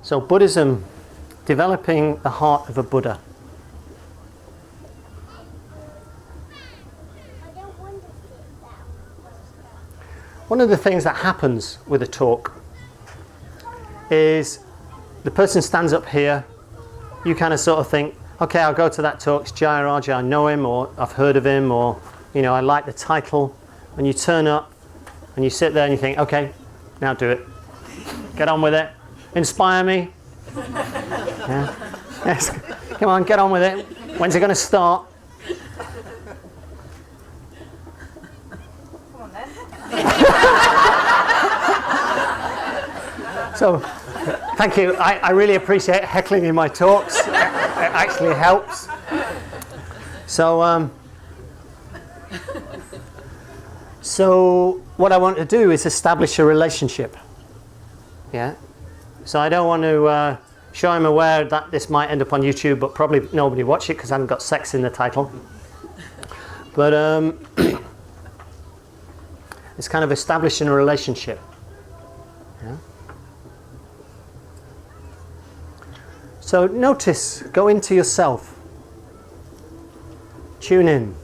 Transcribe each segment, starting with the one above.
So Buddhism, developing the heart of a Buddha. One of the things that happens with a talk is the person stands up here, you kind of sort of think, okay, I'll go to that talk, it's Jayaraja, I know him, or I've heard of him, or, you know, I like the title, and you turn up and you sit there and you think, okay, now do it. Get on with it. Inspire me. Yeah. Yes. Come on, get on with it. When's it going to start? Come on then. So, thank you. I really appreciate heckling in my talks. It actually helps. So, so what I want to do is establish a relationship. Yeah. So I don't want to show him aware that this might end up on YouTube, but probably nobody watch it because I haven't got sex in the title. But it's kind of establishing a relationship. Yeah. So notice, go into yourself. Tune in.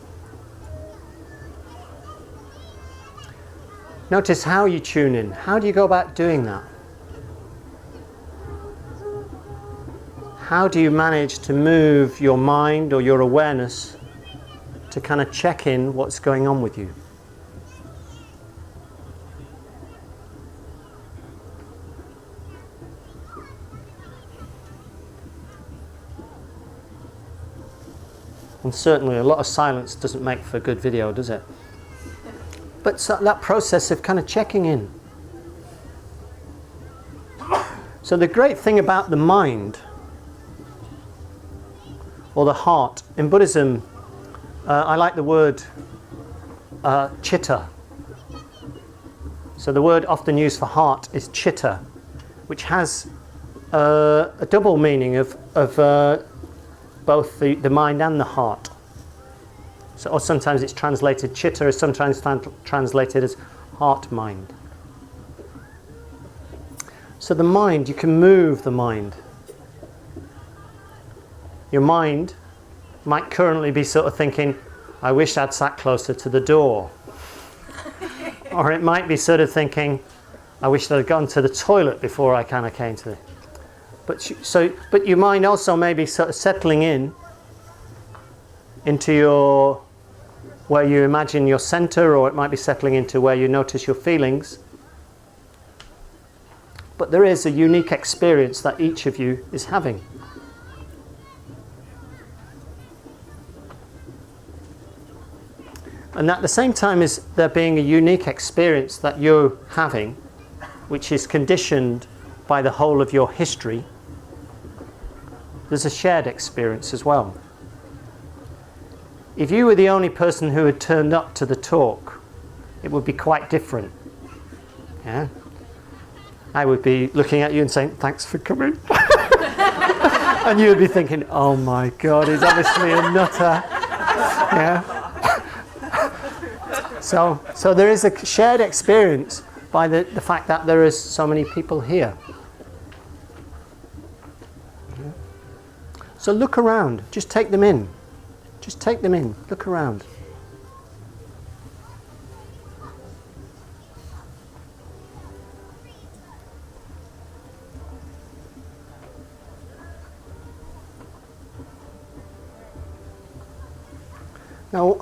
Notice how you tune in. How do you go about doing that? How do you manage to move your mind or your awareness to kind of check in what's going on with you? And certainly a lot of silence doesn't make for a good video, does it? But so that process of kind of checking in. So the great thing about the mind, or the heart, in Buddhism, I like the word chitta. So the word often used for heart is chitta, which has a double meaning of both the mind and the heart. So, or sometimes it's translated chitta, is sometimes translated as heart-mind. So the mind, you can move the mind. Your mind might currently be sort of thinking, I wish I'd sat closer to the door. Or it might be sort of thinking, I wish I'd gone to the toilet before I kind of came to it. But your mind also may be sort of settling into your, where you imagine your center, or it might be settling into where you notice your feelings. But there is a unique experience that each of you is having. And at the same time as there being a unique experience that you're having, which is conditioned by the whole of your history, there's a shared experience as well. If you were the only person who had turned up to the talk, it would be quite different. Yeah? I would be looking at you and saying, thanks for coming. And you would be thinking, oh my God, he's obviously a nutter. Yeah? So there is a shared experience by the fact that there is so many people here. So look around, just take them in. Just take them in, look around. Now,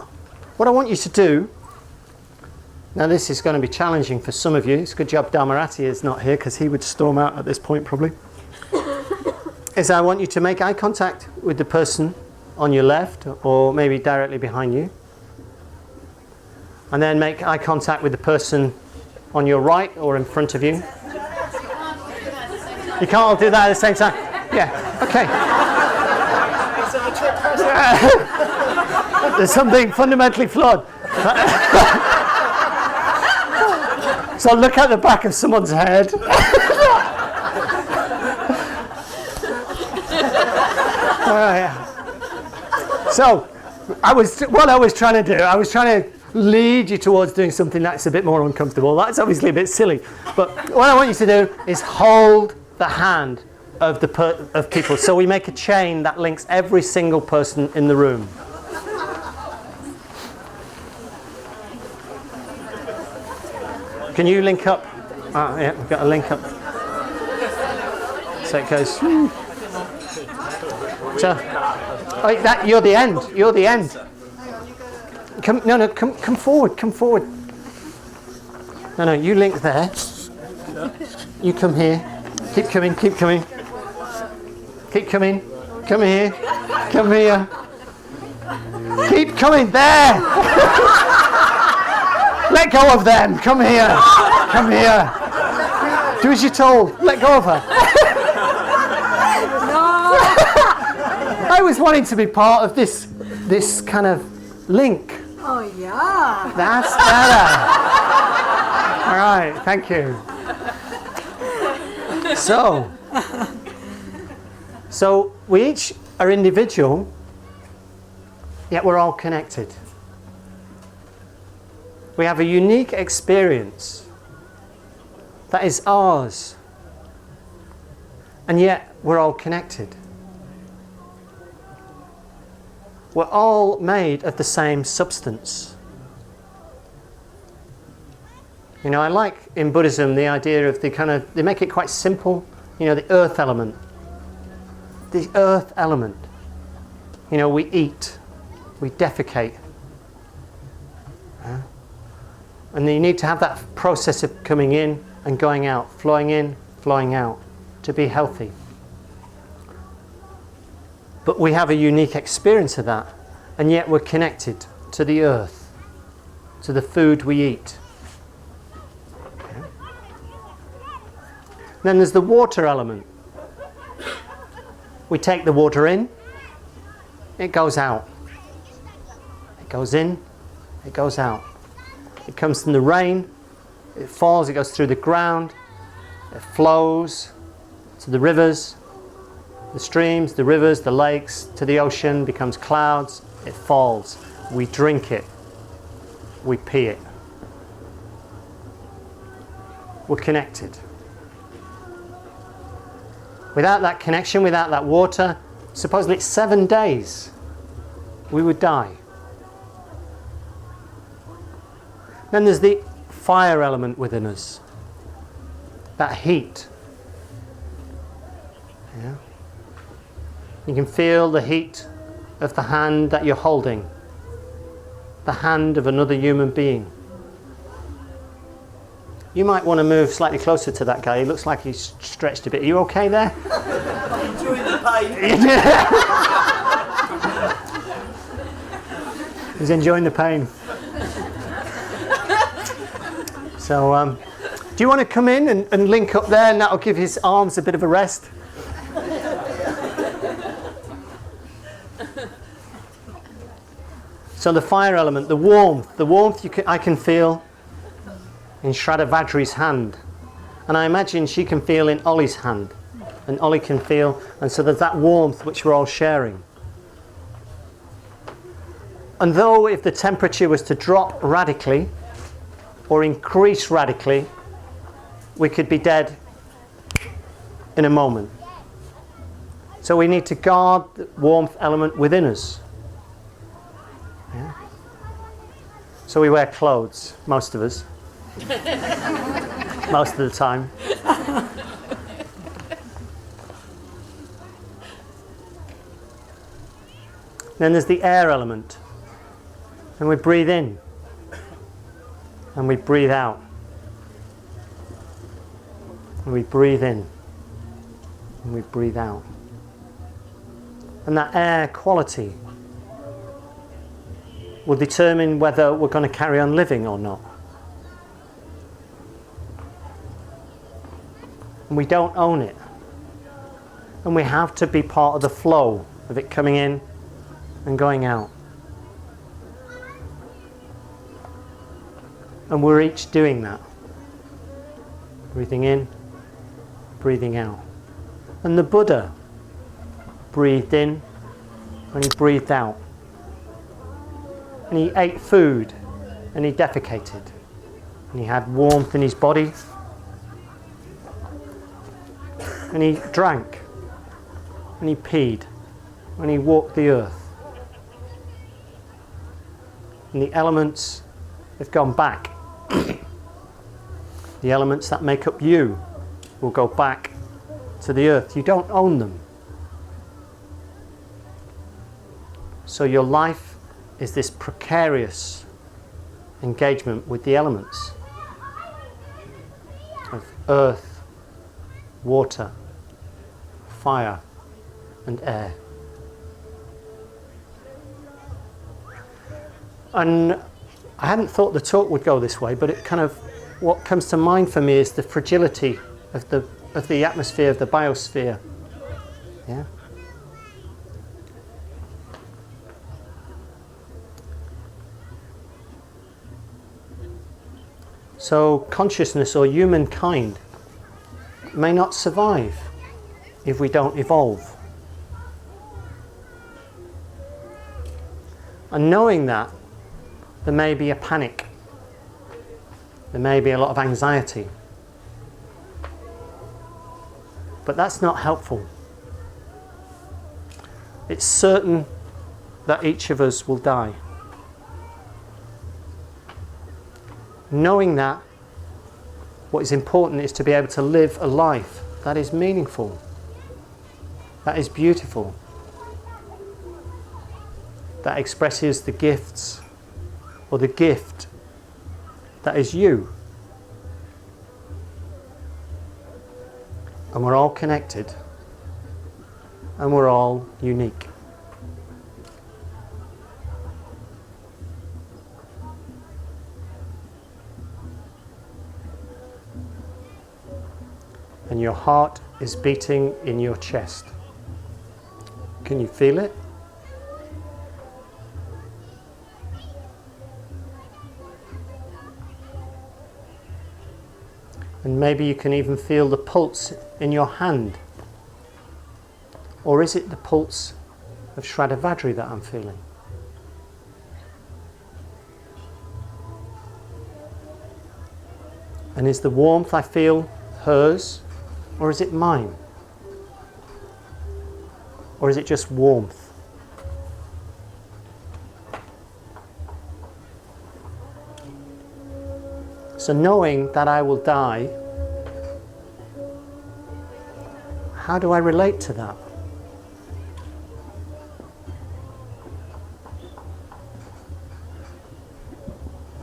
what I want you to do, now this is going to be challenging for some of you. It's a good job Dharmarati is not here, because he would storm out at this point probably. Is I want you to make eye contact with the person on your left, or maybe directly behind you. And then make eye contact with the person on your right or in front of you. You can't all do that at the same time? Yeah, okay. There's something fundamentally flawed. So look at the back of someone's head. So, what I was trying to do, I was trying to lead you towards doing something that's a bit more uncomfortable. That's obviously a bit silly. But what I want you to do is hold the hand of of people. So we make a chain that links every single person in the room. Can you link up? Oh, yeah, we've got a link up. So it goes. So, you're the end. You're the end. Come forward. Come forward. No, you link there. You come here. Keep coming. Keep coming. Keep coming. Come here. Come here. Keep coming there. Let go of them. Come here. Come here. Do as you're told. Let go of her. I was wanting to be part of this kind of link. Oh yeah. That's better. All right. Thank you. So we each are individual, yet we're all connected. We have a unique experience that is ours, and yet we're all connected. We're all made of the same substance. You know, I like in Buddhism the idea of they make it quite simple, you know, the earth element. The earth element. You know, we eat, we defecate. And you need to have that process of coming in and going out, flowing out, to be healthy. But we have a unique experience of that, and yet we're connected to the earth, to the food we eat. Okay. Then there's the water element. We take the water in, it goes out. It goes in, it goes out. It comes from the rain, it falls, it goes through the ground, it flows to the rivers, the streams, the rivers, the lakes, to the ocean, becomes clouds, it falls. We drink it, we pee it. We're connected. Without that connection, without that water, supposedly it's 7 days, we would die. Then there's the fire element within us, that heat. Yeah. You can feel the heat of the hand that you're holding, the hand of another human being. You might want to move slightly closer to that guy. He looks like he's stretched a bit. Are you okay there? I'm enjoying the pain. He's enjoying the pain. So, do you want to come in and link up there, and that'll give his arms a bit of a rest? So the fire element, the warmth I can feel in Shradavadri's hand, and I imagine she can feel in Ollie's hand, and Ollie can feel, and so there's that warmth which we're all sharing. And though if the temperature was to drop radically or increase radically, we could be dead in a moment. So we need to guard the warmth element within us. Yeah. So we wear clothes, most of us. Most of the time. Then there's the air element. And we breathe in. And we breathe out. And we breathe in. And we breathe out. And that air quality will determine whether we're going to carry on living or not. And we don't own it. And we have to be part of the flow of it coming in and going out. And we're each doing that. Breathing in, breathing out. And the Buddha breathed in and he breathed out. And he ate food and he defecated. And he had warmth in his body. And he drank. when he peed, when he walked the earth. And the elements have gone back. The elements that make up you will go back to the earth. You don't own them. So your life is this precarious engagement with the elements of earth, water, fire, and air. And I hadn't thought the talk would go this way, but it kind of, what comes to mind for me is the fragility of the atmosphere, of the biosphere. Yeah. So consciousness or humankind may not survive if we don't evolve. And knowing that, there may be a panic. There may be a lot of anxiety. But that's not helpful. It's certain that each of us will die. Knowing that, what is important is to be able to live a life that is meaningful, that is beautiful, that expresses the gifts or the gift that is you. And we're all connected, and we're all unique. And your heart is beating in your chest. Can you feel it? And maybe you can even feel the pulse in your hand. Or is it the pulse of Shradavadri that I'm feeling? And is the warmth I feel hers, or is it mine? Or is it just warmth? So knowing that I will die, how do I relate to that?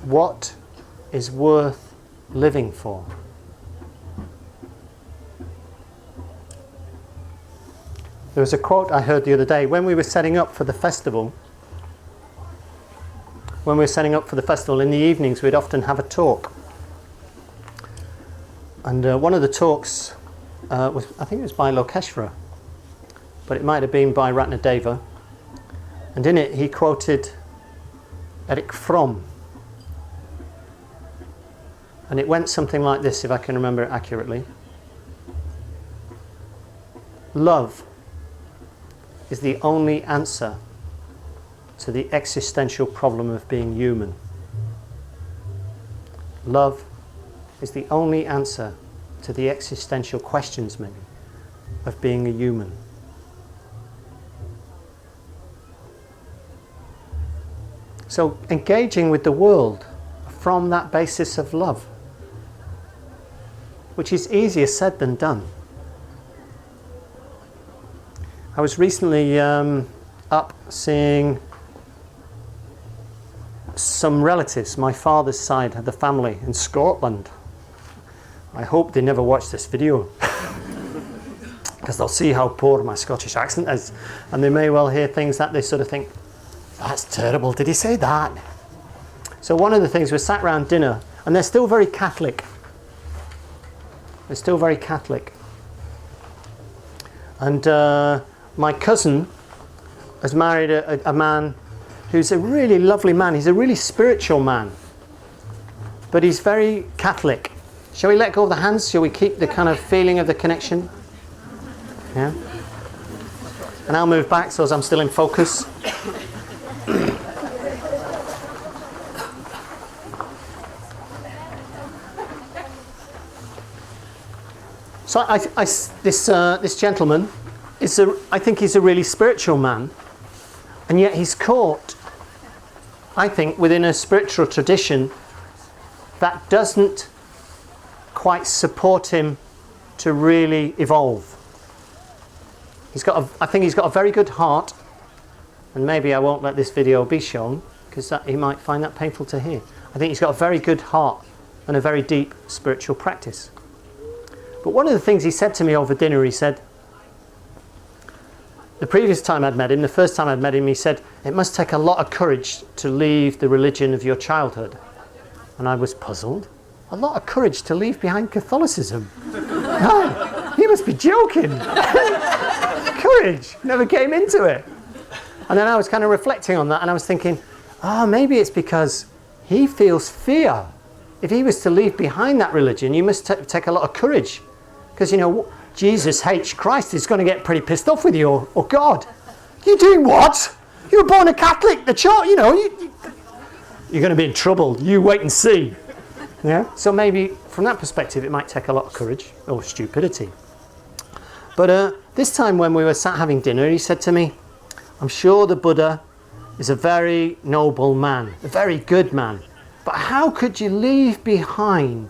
What is worth living for? There was a quote I heard the other day when we were setting up for the festival. When we were setting up for the festival in the evenings, we'd often have a talk. And one of the talks was, I think it was by Lokeshvara, but it might have been by Ratnadeva. And in it he quoted Eric Fromm. And it went something like this, if I can remember it accurately. Love is the only answer to the existential problem of being human. Love is the only answer to the existential questions, maybe, of being a human. So engaging with the world from that basis of love, which is easier said than done. I was recently up seeing some relatives, my father's side of the family in Scotland. I hope they never watch this video because they'll see how poor my Scottish accent is, and they may well hear things that they sort of think, that's terrible, did he say that? So one of the things, we sat around dinner, and they're still very Catholic. They're still very Catholic. And my cousin has married a man who's a really lovely man. He's a really spiritual man, but he's very Catholic. Shall we let go of the hands? Shall we keep the kind of feeling of the connection? Yeah. And I'll move back so as I'm still in focus. So this gentleman I think he's a really spiritual man, and yet he's caught, I think, within a spiritual tradition that doesn't quite support him to really evolve. I think he's got a very good heart, and maybe I won't let this video be shown because he might find that painful to hear. I think he's got a very good heart and a very deep spiritual practice. But one of the things he said to me over dinner, he said, the previous time I'd met him, the first time I'd met him, he said, it must take a lot of courage to leave the religion of your childhood. And I was puzzled. A lot of courage to leave behind Catholicism? No, he must be joking. Courage, never came into it. And then I was kind of reflecting on that, and I was thinking, maybe it's because he feels fear. If he was to leave behind that religion, you must take a lot of courage. Because, Jesus hates Christ. He's going to get pretty pissed off with you, or God. You're doing what? You were born a Catholic. The church, you're going to be in trouble. You wait and see. Yeah. So maybe from that perspective, it might take a lot of courage or stupidity. But this time when we were sat having dinner, he said to me, I'm sure the Buddha is a very noble man, a very good man. But how could you leave behind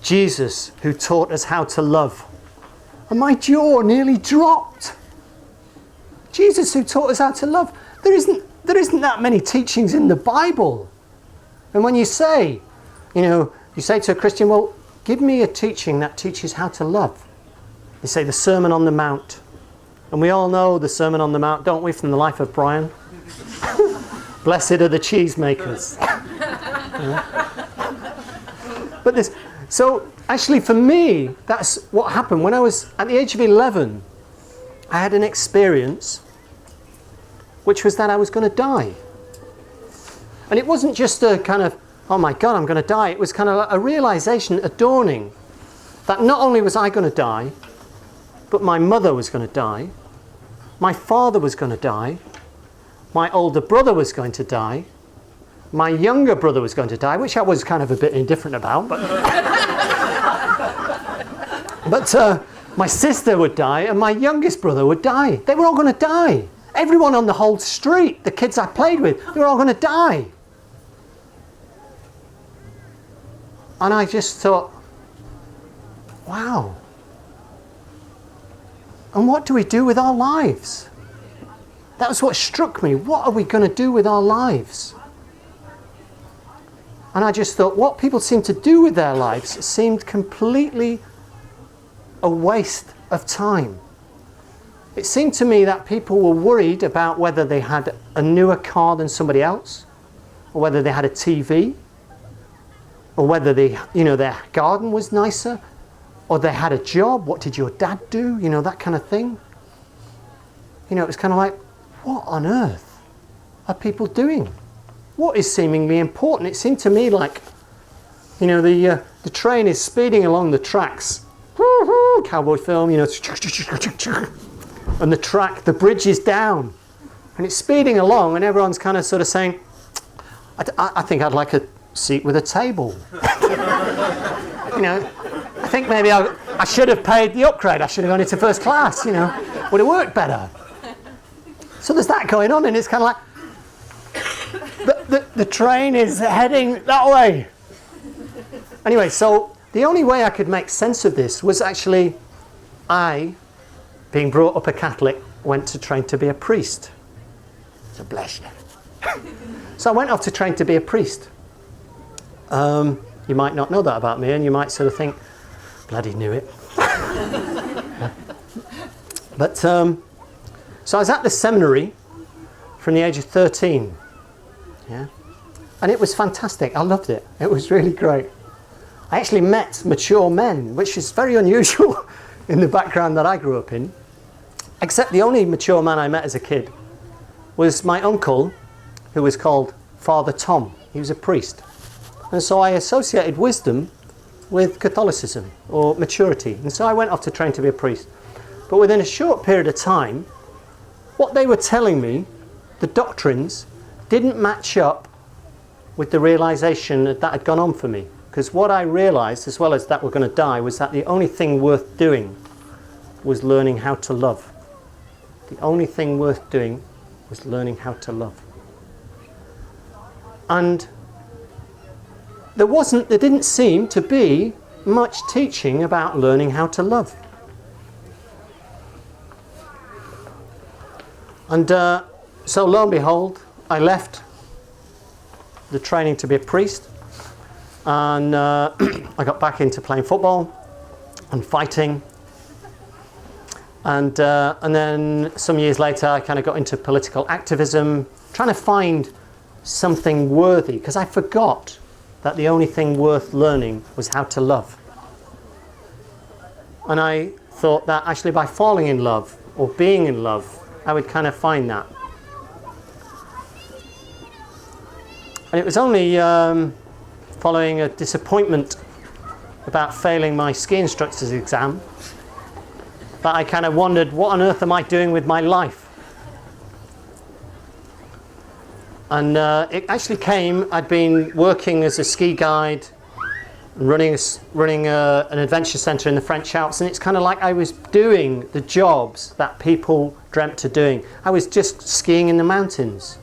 Jesus, who taught us how to love? And my jaw nearly dropped. Jesus, who taught us how to love. There isn't that many teachings in the Bible. And when you say, you say to a Christian, well, give me a teaching that teaches how to love. They say the Sermon on the Mount. And we all know the Sermon on the Mount, don't we, from the life of Brian? Blessed are the cheesemakers. But so actually for me, that's what happened. When I was at the age of 11, I had an experience which was that I was going to die. And it wasn't just a kind of, oh my God, I'm going to die. It was kind of a realization, a dawning, that not only was I going to die, but my mother was going to die, my father was going to die, my older brother was going to die, my younger brother was going to die, which I was kind of a bit indifferent about, but my sister would die and my youngest brother would die. They were all going to die. Everyone on the whole street, the kids I played with, they were all going to die. And I just thought, wow. And what do we do with our lives? That was what struck me. What are we going to do with our lives? And I just thought, what people seem to do with their lives seemed completely a waste of time. It seemed to me that people were worried about whether they had a newer car than somebody else, or whether they had a TV, or whether their garden was nicer, or they had a job. What did your dad do? That kind of thing. It was kind of like, what on earth are people doing? What is seemingly important? It seemed to me like, the train is speeding along the tracks. Cowboy film, and the bridge is down. And it's speeding along and everyone's kind of sort of saying, I think I'd like a seat with a table. I think maybe I should have paid the upgrade. I should have gone into first class, would have worked better. So there's that going on, and it's kind of like, the train is heading that way. Anyway, so the only way I could make sense of this was actually I, being brought up a Catholic, went to train to be a priest. So bless you. So I went off to train to be a priest. You might not know that about me, and you might sort of think, bloody knew it. But so I was at the seminary from the age of 13. Yeah, and it was fantastic. I loved it. It was really great. I actually met mature men, which is very unusual in the background that I grew up in. Except the only mature man I met as a kid was my uncle, who was called Father Tom. He was a priest. And so I associated wisdom with Catholicism, or maturity. And so I went off to train to be a priest. But within a short period of time, what they were telling me, the doctrines, didn't match up with the realization that had gone on for me. Because what I realized, as well as that we're going to die, was that the only thing worth doing was learning how to love. The only thing worth doing was learning how to love. And there didn't seem to be much teaching about learning how to love. And so lo and behold, I left the training to be a priest, and I got back into playing football and fighting. And then some years later, I kind of got into political activism, trying to find something worthy, because I forgot that the only thing worth learning was how to love. And I thought that actually by falling in love or being in love, I would kind of find that. And it was only following a disappointment about failing my ski instructor's exam that I kind of wondered, what on earth am I doing with my life? And it actually came, I'd been working as a ski guide, running an adventure centre in the French Alps, and it's kind of like I was doing the jobs that people dreamt of doing. I was just skiing in the mountains,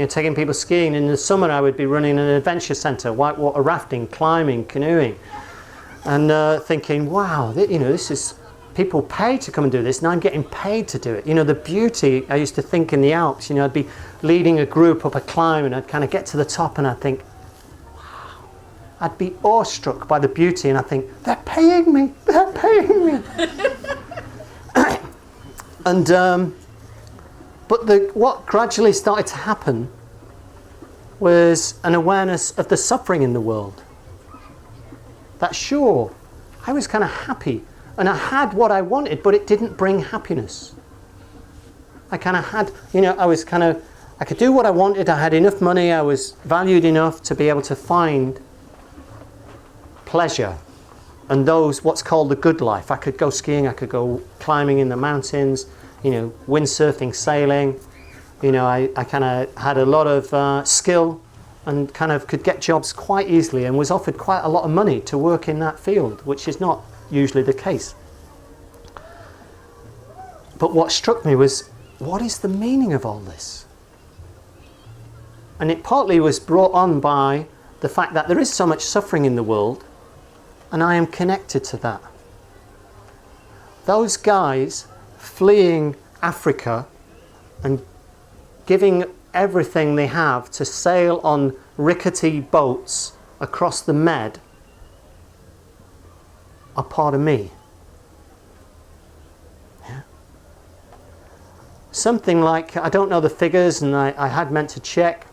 taking people skiing. In the summer I would be running an adventure centre, whitewater rafting, climbing, canoeing, and thinking, wow, this is, people pay to come and do this, and I'm getting paid to do it. The beauty, I used to think in the Alps, I'd be leading a group up a climb, and I'd kind of get to the top and I'd think, wow, I'd be awestruck by the beauty, and I'd think, they're paying me. And but what gradually started to happen was an awareness of the suffering in the world. That sure, I was kind of happy, and I had what I wanted, but it didn't bring happiness. I kind of had, I could do what I wanted, I had enough money, I was valued enough to be able to find pleasure and what's called the good life. I could go skiing, I could go climbing in the mountains, windsurfing, sailing. I kind of had a lot of skill and kind of could get jobs quite easily and was offered quite a lot of money to work in that field, which is not usually the case. But what struck me was, what is the meaning of all this? And it partly was brought on by the fact that there is so much suffering in the world, and I am connected to that. Those guys fleeing Africa and giving everything they have to sail on rickety boats across the Med are part of me. Yeah. Something like, I don't know the figures, and I had meant to check,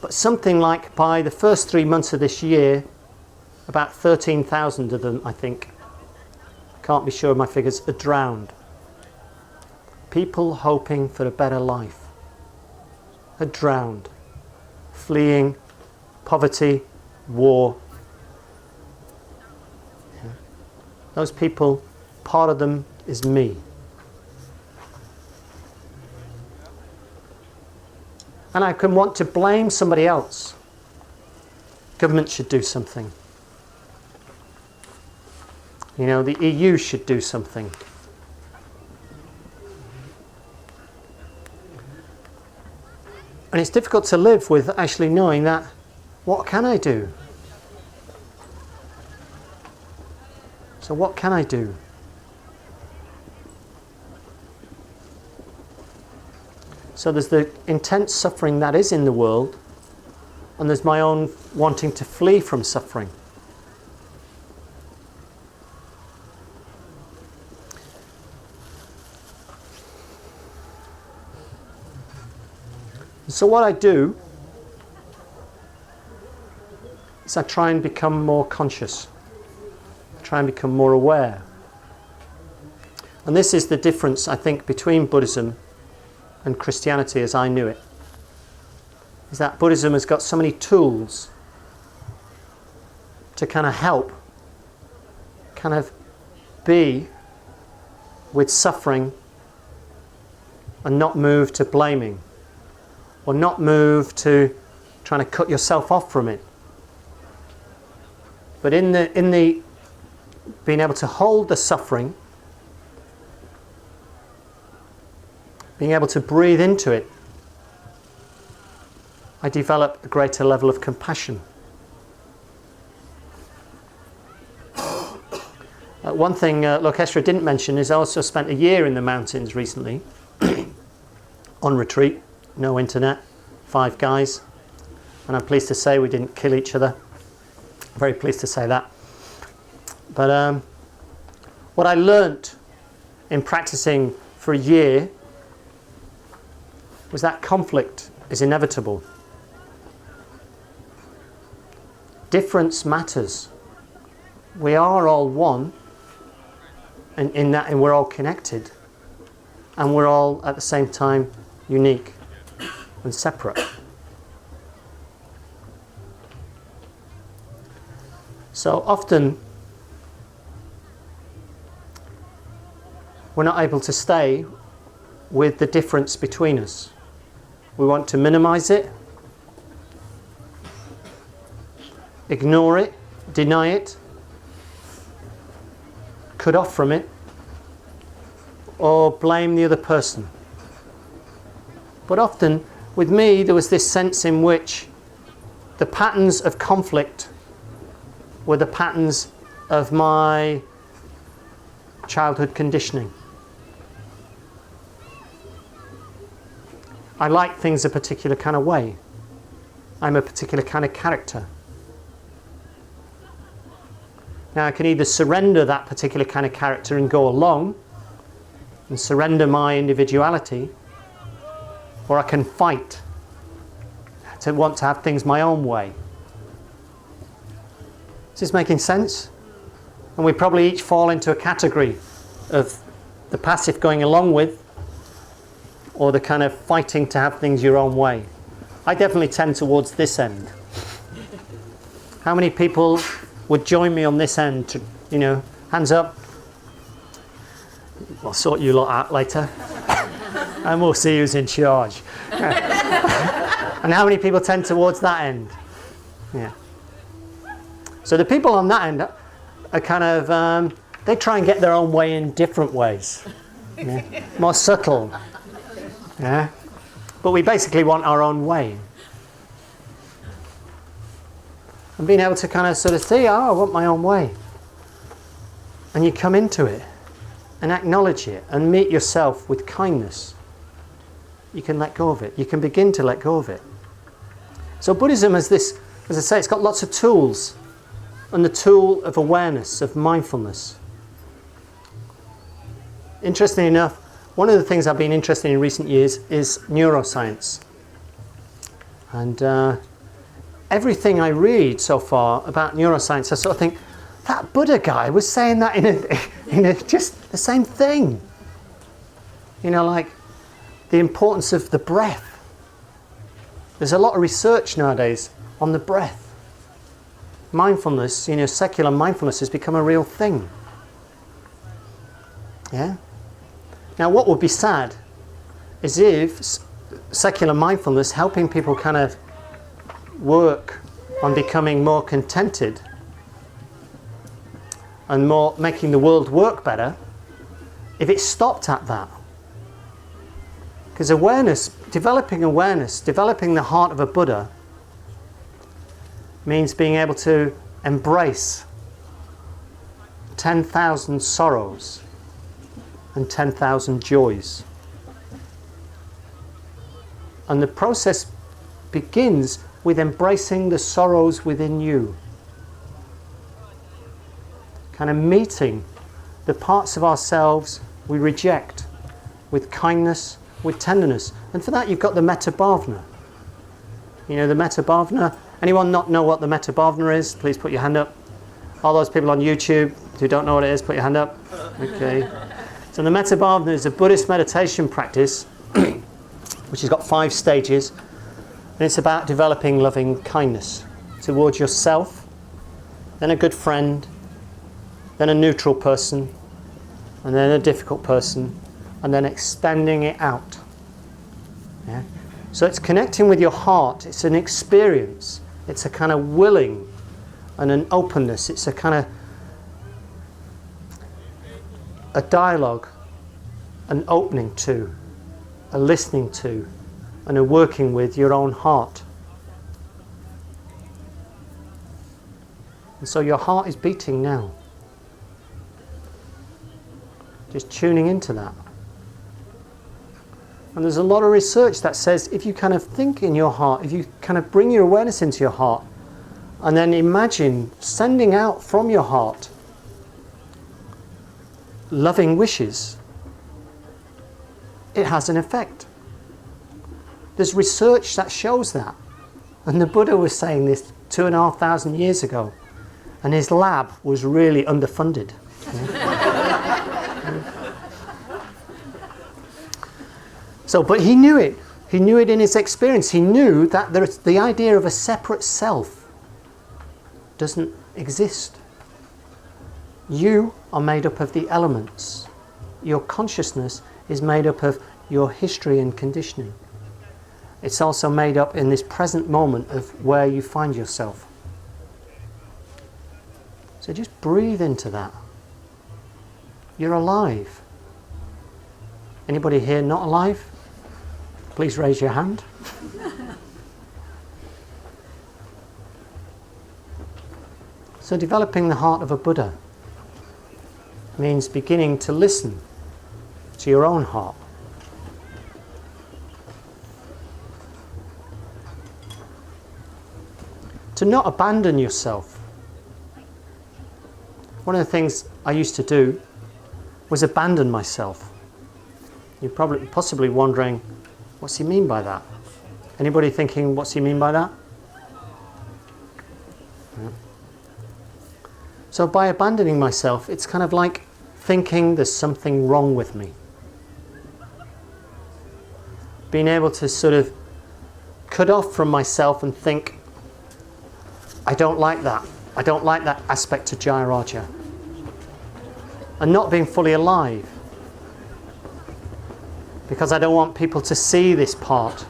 but something like by the first 3 months of this year, about 13,000 of them, I think, can't be sure of my figures, are drowned. People hoping for a better life are drowned, fleeing poverty, war. Yeah. Those people, part of them is me. And I can want to blame somebody else. Government should do something. The EU should do something. And it's difficult to live with actually knowing that, what can I do? So what can I do? So there's the intense suffering that is in the world, and there's my own wanting to flee from suffering. So what I do is I try and become more conscious, try and become more aware. And this is the difference, I think, between Buddhism and Christianity as I knew it, is that Buddhism has got so many tools to kind of help kind of be with suffering and not move to blaming, or not move to trying to cut yourself off from it. But in the being able to hold the suffering being able to breathe into it, I develop a greater level of compassion. One thing Lokestra didn't mention is I also spent a year in the mountains recently on retreat, no internet, 5 guys, and I'm pleased to say we didn't kill each other. Very pleased to say that. But what I learnt in practicing for a year was that conflict is inevitable. Difference matters. We are all one, and in that, and we're all connected, and we're all at the same time unique and separate. So often we're not able to stay with the difference between us. We want to minimize it, ignore it, deny it, cut off from it, or blame the other person. But often, with me, there was this sense in which the patterns of conflict were the patterns of my childhood conditioning. I like things a particular kind of way. I'm a particular kind of character. Now I can either surrender that particular kind of character and go along and surrender my individuality, or I can fight to want to have things my own way. Is this making sense? And we probably each fall into a category of the passive going along with, or the kind of fighting to have things your own way. I definitely tend towards this end. How many people would join me on this end? To, you know, hands up. I'll sort you lot out later. And we'll see who's in charge. And how many people tend towards that end? Yeah. So the people on that end are kind of, they try and get their own way in different ways. Yeah. More subtle. Yeah. But we basically want our own way. And being able to kind of sort of see, oh, I want my own way. And you come into it and acknowledge it and meet yourself with kindness. You can let go of it. You can begin to let go of it. So Buddhism has this, as I say, it's got lots of tools. And the tool of awareness, of mindfulness. Interestingly enough, one of the things I've been interested in recent years is neuroscience. And everything I read so far about neuroscience, I sort of think, that Buddha guy was saying that in a just the same thing. You know, like the importance of the breath. There's a lot of research nowadays on the breath. Mindfulness, you know, secular mindfulness has become a real thing. Yeah? Now, what would be sad is if secular mindfulness, helping people kind of work on becoming more contented and more making the world work better, if it stopped at that. Because awareness, developing the heart of a Buddha means being able to embrace 10,000 sorrows and 10,000 joys. And the process begins with embracing the sorrows within you. Kind of meeting the parts of ourselves we reject with kindness, with tenderness. And for that you've got the metta bhavana. You know, the metta bhavana. Anyone not know what the metta bhavana is? Please put your hand up. All those people on YouTube who don't know what it is, put your hand up. Okay. So the metta bhavana is a Buddhist meditation practice which has got 5 stages, and it's about developing loving kindness towards yourself, then a good friend, then a neutral person, and then a difficult person, and then extending it out. Yeah? So it's connecting with your heart. It's an experience. It's a kind of willing and an openness. It's a kind of a dialogue, an opening to, are listening to and are working with your own heart. And so your heart is beating now. Just tuning into that. And there's a lot of research that says if you kind of think in your heart, if you kind of bring your awareness into your heart, and then imagine sending out from your heart loving wishes, it has an effect. There's research that shows that. And the Buddha was saying this 2,500 years ago, and his lab was really underfunded. So, but he knew it. He knew it in his experience. He knew that the idea of a separate self doesn't exist. You are made up of the elements. Your consciousness is made up of your history and conditioning. It's also made up in this present moment of where you find yourself. So just breathe into that. You're alive. Anybody here not alive? Please raise your hand. So developing the heart of a Buddha means beginning to listen to your own heart. To not abandon yourself. One of the things I used to do was abandon myself. You're probably possibly wondering, what's he mean by that? Anybody thinking, what's he mean by that? Yeah. So by abandoning myself, it's kind of like thinking there's something wrong with me. Being able to sort of cut off from myself and think, I don't like that. I don't like that aspect of Jayaraja. And not being fully alive. Because I don't want people to see this part.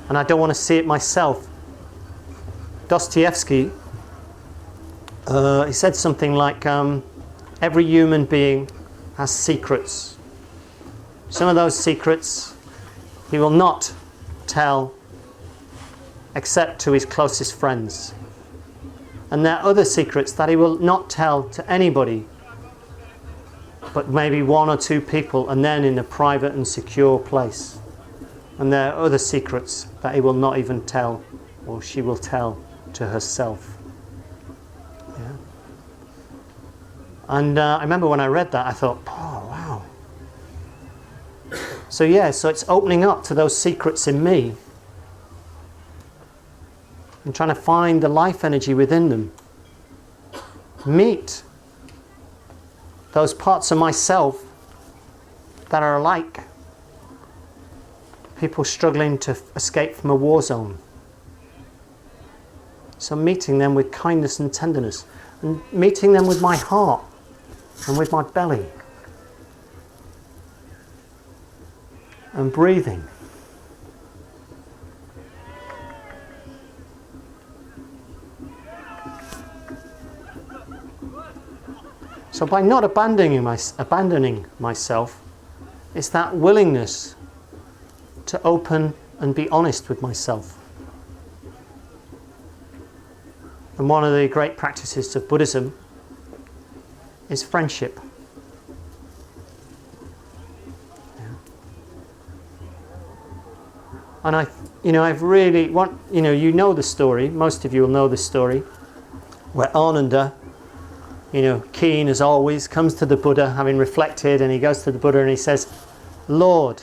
And I don't want to see it myself. Dostoevsky, he said something like, every human being has secrets. Some of those secrets he will not tell except to his closest friends. And there are other secrets that he will not tell to anybody, but maybe one or two people, and then in a private and secure place. And there are other secrets that he will not even tell, or she will tell to herself. Yeah. And I remember when I read that, I thought, oh, wow. So yeah, so it's opening up to those secrets in me. And trying to find the life energy within them. Meet those parts of myself that are like people struggling to escape from a war zone. So meeting them with kindness and tenderness, and meeting them with my heart and with my belly, and breathing. So by not abandoning myself, it's that willingness to open and be honest with myself. And one of the great practices of Buddhism is friendship. Yeah. And I've really you know the story. Most of you will know the story, where Ananda, keen as always, comes to the Buddha having reflected, and he goes to the Buddha and he says, Lord,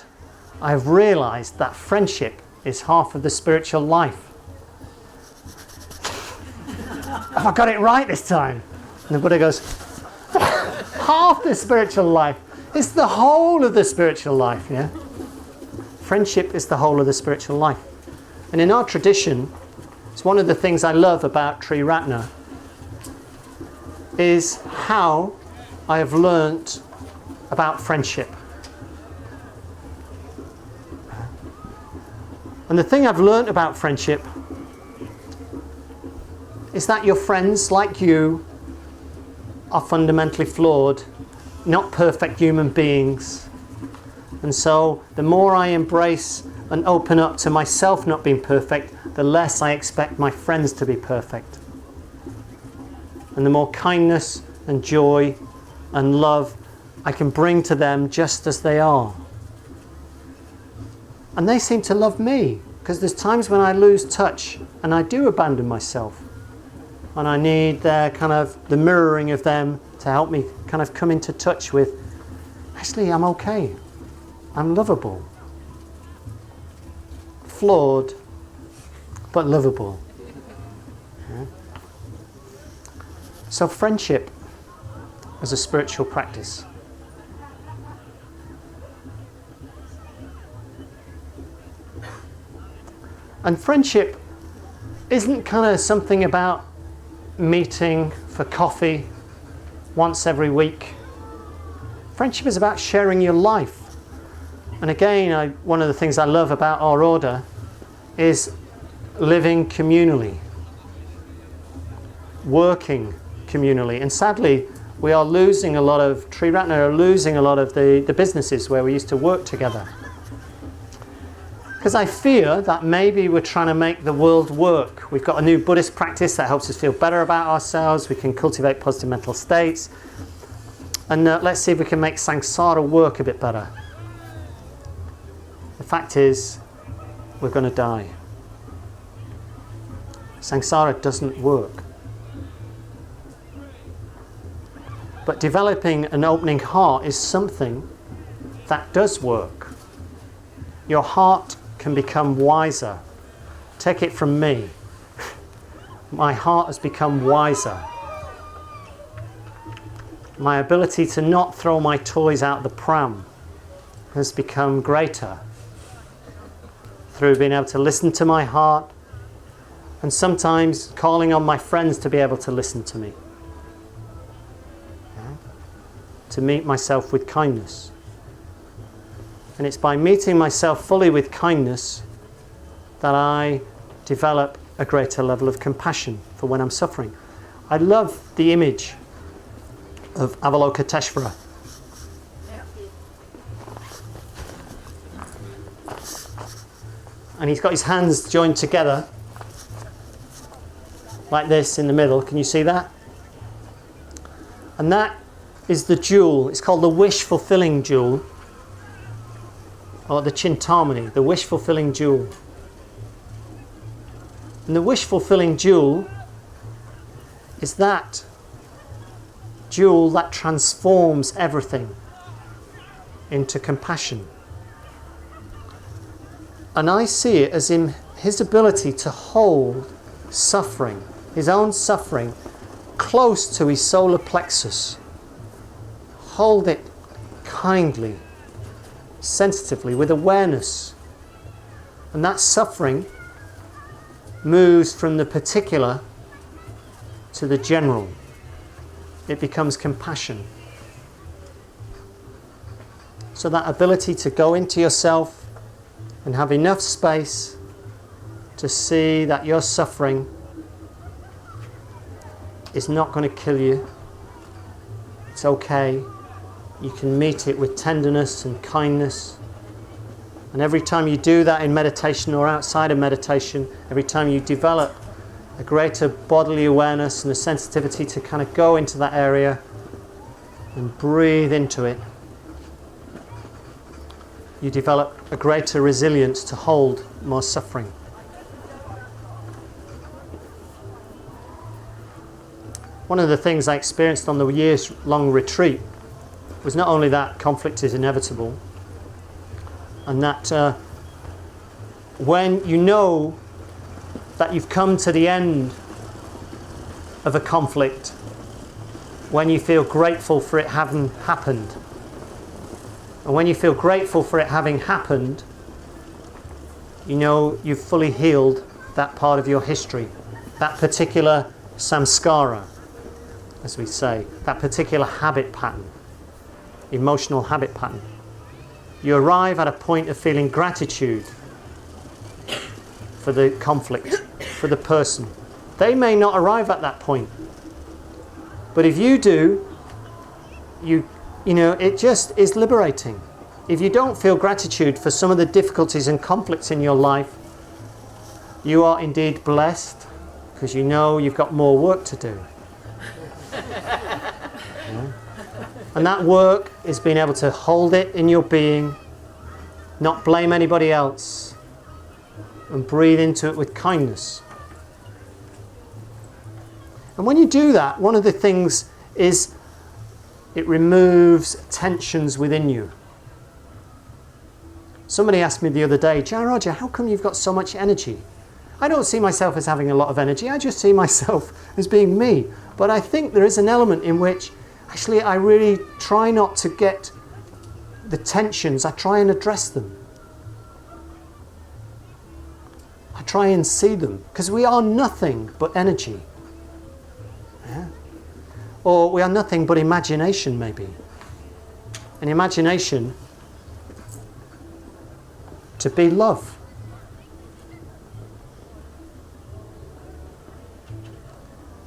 I've realized that friendship is half of the spiritual life. Have I got it right this time? And the Buddha goes, half the spiritual life. It's the whole of the spiritual life, yeah? Friendship is the whole of the spiritual life. And in our tradition, it's one of the things I love about Triratna, is how I have learnt about friendship. And the thing I've learnt about friendship is that your friends, like you, are fundamentally flawed, not perfect human beings. And so the more I embrace and open up to myself not being perfect, the less I expect my friends to be perfect. And the more kindness and joy and love I can bring to them just as they are. And they seem to love me, because there's times when I lose touch and I do abandon myself. And I need their the mirroring of them to help me come into touch with, actually, I'm okay. I'm lovable. Flawed, but lovable. Yeah. So friendship as a spiritual practice. And friendship isn't something about meeting for coffee once every week. Friendship is about sharing your life. And again, one of the things I love about our order is living communally, working communally. And sadly, we are losing a lot of, Triratna are losing a lot of the businesses where we used to work together. Because I fear that maybe we're trying to make the world work. We've got a new Buddhist practice that helps us feel better about ourselves. We can cultivate positive mental states. And let's see if we can make samsara work a bit better. The fact is, we're going to die. Samsara doesn't work. But developing an opening heart is something that does work. Your heart can become wiser. Take it from me. My heart has become wiser. My ability to not throw my toys out the pram has become greater through being able to listen to my heart and sometimes calling on my friends to be able to listen to me. Yeah? To meet myself with kindness. And it's by meeting myself fully with kindness that I develop a greater level of compassion for when I'm suffering. I love the image of Avalokiteshvara. And he's got his hands joined together like this in the middle. Can you see that? And that is the jewel. It's called the wish-fulfilling jewel, or the Chintamani, the wish-fulfilling jewel. And the wish-fulfilling jewel is that jewel that transforms everything into compassion. And I see it as in his ability to hold suffering, his own suffering, close to his solar plexus. Hold it kindly, sensitively, with awareness. And that suffering moves from the particular to the general. It becomes compassion. So that ability to go into yourself and have enough space to see that your suffering is not going to kill you. It's okay. You can meet it with tenderness and kindness. And every time you do that in meditation or outside of meditation, every time you develop a greater bodily awareness and a sensitivity to kind of go into that area and breathe into it, you develop a greater resilience to hold more suffering. One of the things I experienced on the years-long retreat was not only that conflict is inevitable, and that when you know that you've come to the end of a conflict, when you feel grateful for it having happened, and when you feel grateful for it having happened, you know you've fully healed that part of your history, that particular samskara, as we say, that particular habit pattern, emotional habit pattern. You arrive at a point of feeling gratitude for the conflict, for the person. They may not arrive at that point, but if you do, you know, it just is liberating. If you don't feel gratitude for some of the difficulties and conflicts in your life, you are indeed blessed, because you know you've got more work to do. Yeah. And that work is being able to hold it in your being, not blame anybody else, and breathe into it with kindness. And when you do that, one of the things is it removes tensions within you. Somebody asked me the other day, Jayaraja, how come you've got so much energy? I don't see myself as having a lot of energy, I just see myself as being me. But I think there is an element in which actually I really try not to get the tensions, I try and address them. I try and see them, because we are nothing but energy. Yeah? Or we are nothing but imagination, maybe. An imagination to be love.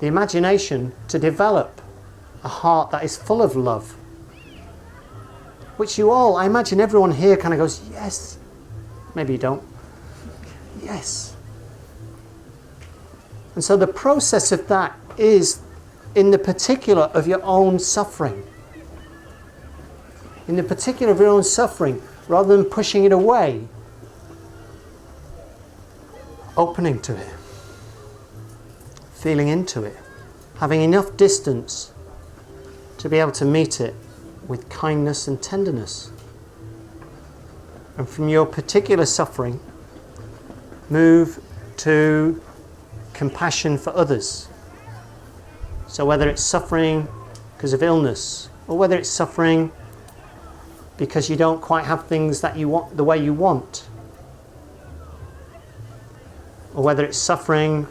The imagination to develop a heart that is full of love. Which you all, I imagine everyone here kind of goes, yes. Maybe you don't. Yes. And so the process of that is in the particular of your own suffering. In the particular of your own suffering, rather than pushing it away, opening to it, feeling into it, having enough distance to be able to meet it with kindness and tenderness. And from your particular suffering, move to compassion for others. So whether it's suffering because of illness, or whether it's suffering because you don't quite have things that you want the way you want, or whether it's suffering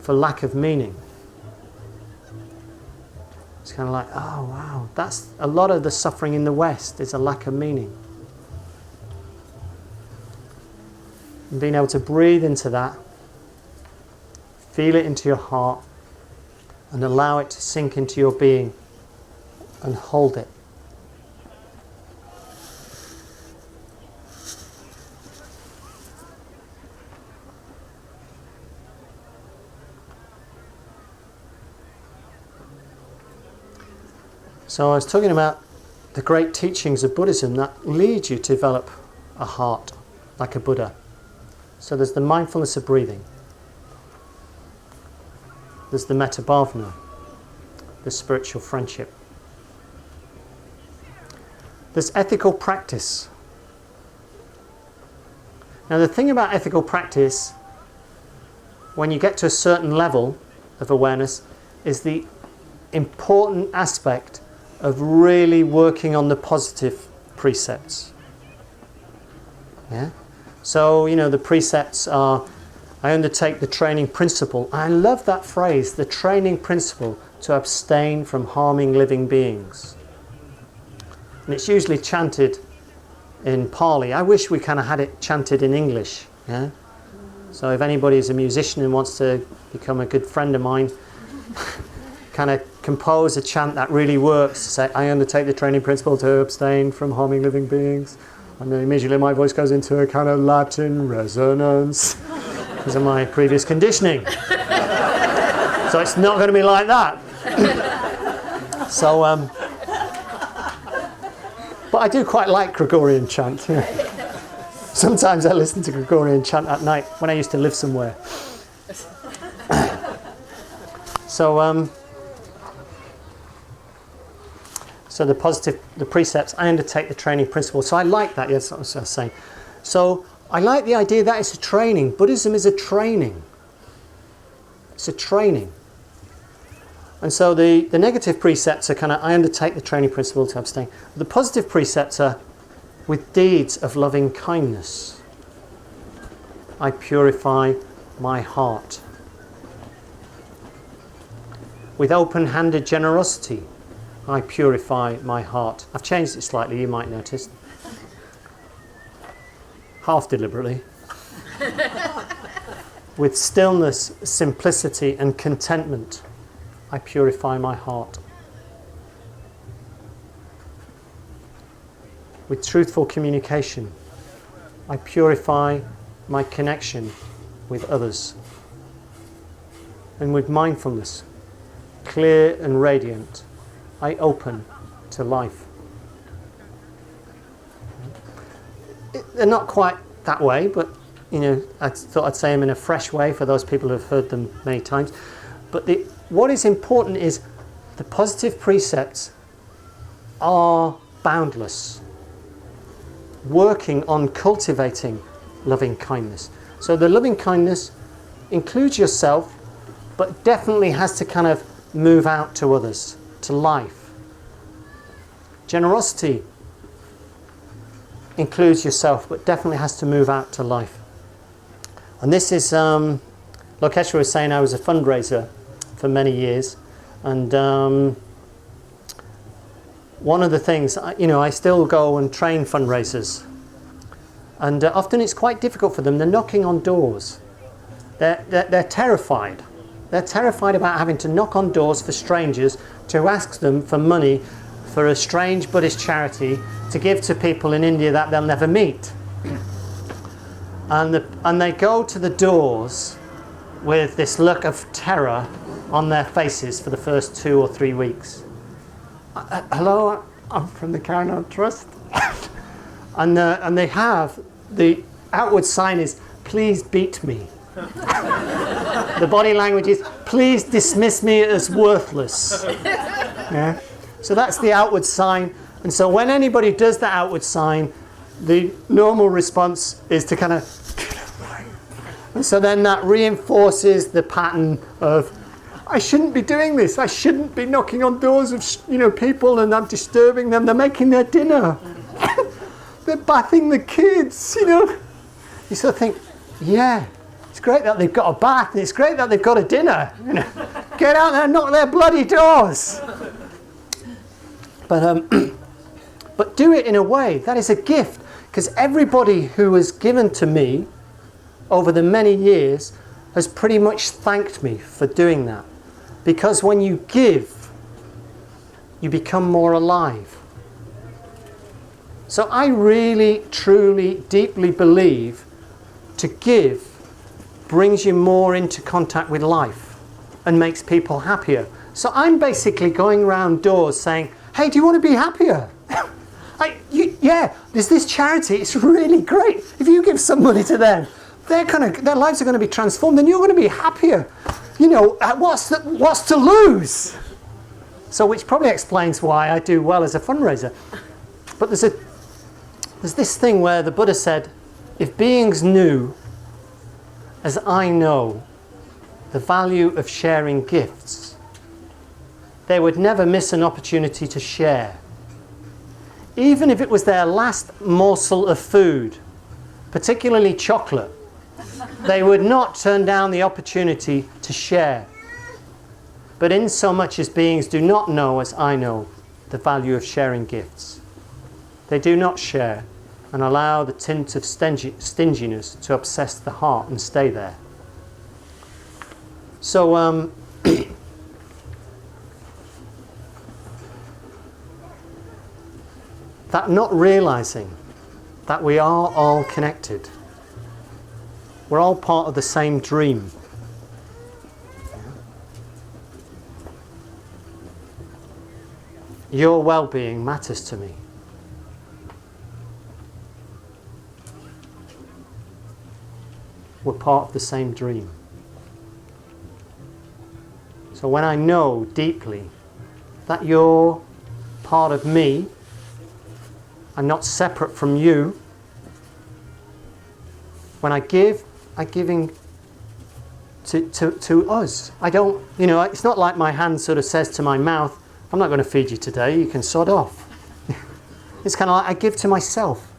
for lack of meaning. It's kind of like, oh wow, that's a lot of the suffering in the West is a lack of meaning. And being able to breathe into that, feel it into your heart, and allow it to sink into your being and hold it. So I was talking about the great teachings of Buddhism that lead you to develop a heart like a Buddha. So there's the mindfulness of breathing. There's the metta bhavana, the spiritual friendship. There's ethical practice. Now the thing about ethical practice, when you get to a certain level of awareness, is the important aspect of really working on the positive precepts. Yeah? So, you know, the precepts are, I undertake the training principle. I love that phrase, the training principle to abstain from harming living beings. And it's usually chanted in Pali. I wish we kind of had it chanted in English. Yeah? So if anybody is a musician and wants to become a good friend of mine, kind of compose a chant that really works. Say, I undertake the training principle to abstain from harming living beings. And then immediately my voice goes into a kind of Latin resonance because of my previous conditioning. So it's not going to be like that. So, but I do quite like Gregorian chant. Sometimes I listen to Gregorian chant at night when I used to live somewhere. So the precepts, I undertake the training principle. So I like that, yes, that's what I was saying. So I like the idea that it's a training. Buddhism is a training. It's a training. And so the negative precepts are kind of, I undertake the training principle to abstain. The positive precepts are with deeds of loving kindness. I purify my heart. With open-handed generosity, I purify my heart. I've changed it slightly, you might notice. Half deliberately. With stillness, simplicity and contentment, I purify my heart. with truthful communication. I purify my connection with others. And with mindfulness, clear and radiant, I open to life. They're not quite that way, but I thought I'd say them in a fresh way for those people who have heard them many times. But what is important is the positive precepts are boundless, working on cultivating loving kindness. So the loving kindness includes yourself, but definitely has to kind of move out to others, to life. Generosity includes yourself, but definitely has to move out to life. And this is, Lokeshwar was saying I was a fundraiser for many years, and one of the things, I still go and train fundraisers, and often it's quite difficult for them. They're knocking on doors. They're terrified. They're terrified about having to knock on doors for strangers to ask them for money for a strange Buddhist charity to give to people in India that they'll never meet. And they go to the doors with this look of terror on their faces for the first 2 or 3 weeks. Hello, I'm from the Karuna Trust. and they have, the outward sign is, please beat me. The body language is, please dismiss me as worthless. Yeah? So that's the outward sign. And so when anybody does the outward sign, the normal response is to kind of... And so then that reinforces the pattern of, I shouldn't be doing this. I shouldn't be knocking on doors of people, and I'm disturbing them. They're making their dinner. They're bathing the kids, You sort of think, yeah, it's great that they've got a bath, and it's great that they've got a dinner. Get out there and knock their bloody doors. But do it in a way that is a gift, because everybody who has given to me over the many years has pretty much thanked me for doing that. Because when you give, you become more alive. So I really, truly, deeply believe to give brings you more into contact with life and makes people happier. So I'm basically going around doors saying, hey, do you want to be happier? Yeah, there's this charity, it's really great. If you give some money to them, their lives are going to be transformed, and you're going to be happier. What's to lose? So, which probably explains why I do well as a fundraiser. But there's this thing where the Buddha said, if beings knew, as I know, the value of sharing gifts, they would never miss an opportunity to share. Even if it was their last morsel of food, particularly chocolate, they would not turn down the opportunity to share. But in so much as beings do not know, as I know, the value of sharing gifts, they do not share and allow the tint of stinginess to obsess the heart and stay there. So, that not realizing that we are all connected. We're all part of the same dream. Your well-being matters to me. We're part of the same dream. So when I know deeply that you're part of me, I'm not separate from you. When I give, I'm giving to us. I don't, it's not like my hand sort of says to my mouth, I'm not going to feed you today, you can sod off. It's kind of like I give to myself.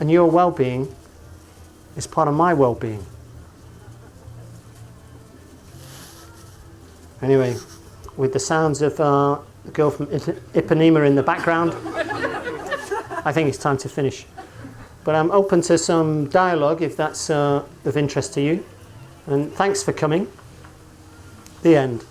And your well-being is part of my well-being. Anyway, with the sounds of the girl from Ipanema in the background, I think it's time to finish. But I'm open to some dialogue if that's of interest to you. And thanks for coming. The end.